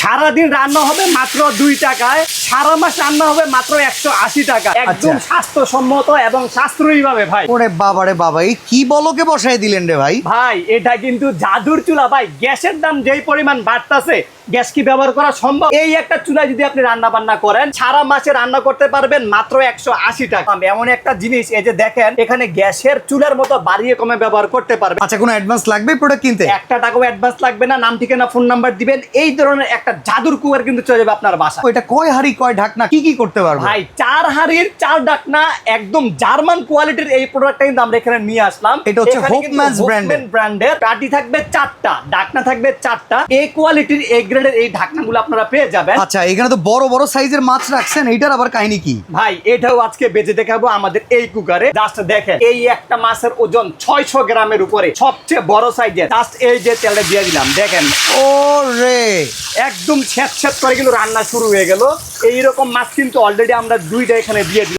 সারাদিন রান্না হবে মাত্র 2 টাকায়, সারা মাস রান্না হবে মাত্র 180 টাকা। একদম স্বাস্থ্যসম্মত এবং সাশ্রয়ী ভাবে ভাই। ওরে বাবা রে বাবা, এই কি বলকে বসাই দিলেন রে ভাই? ভাই এটা কিন্তু জাদুর চুলা ভাই। গ্যাসের দাম যেই পরিমাণ বাড়তাছে, গ্যাস কি ব্যবহার করা সম্ভব? এই একটা চুলায় যদি আপনি রান্না বান্না করেন, সারা মাসে রান্না করতে পারবেন মাত্র 180 টাকা। এমন একটা জিনিস, এই যে দেখেন, এখানে গ্যাসের চুলার মতো বাড়িয়ে কমে ব্যবহার করতে পারবেন। আচ্ছা, কোনো অ্যাডভান্স লাগবে প্রোডাক্ট কিনতে? 1 টাকাও অ্যাডভান্স লাগবে না। নাম ঠিকানা ফোন নাম্বার দিবেন, এই ধরনের একটা জাদুর কুয়ার কিন্তু চলে যাবে আপনার বাসা। ওইটা কয় হাড়ি কয় ঢাকনা কি কি করতে পারবো ভাই 4 হাড়ির 4 ঢাকনা, একদম জার্মান কোয়ালিটির এই প্রোডাক্টটা কিন্তু আমরা এখানে নিয়ে আসলাম। এটা হচ্ছে হোপম্যান ব্র্যান্ডের। কাঠি থাকবে 4টা, ঢাকনা থাকবে 4টা। এই কোয়ালিটির এই গ্রেডের এই ঢাকনাগুলো আপনারা পেয়ে যাবেন। আচ্ছা, এখানে তো বড় বড় সাইজের মাছ রাখছেন, এইটার আবার কাহিনী কি? ভাই এটাও আজকে বেজে দেখাবো আমাদের এই কুকারে। জাস্ট দেখেন, এই একটা মাছের ওজন 600 গ্রামের উপরে, সবচেয়ে বড় সাইজের। জাস্ট এই যে তেলটা দিয়ে দিলাম, দেখেন ও রে, একদম ছ্যাঁত ছ্যাঁত করে কিন্তু রান্না শুরু হয়ে গেল। এইরকম মাছ কিন্তু অলরেডি আমরা 2টা এখানে দিয়ে দিলাম।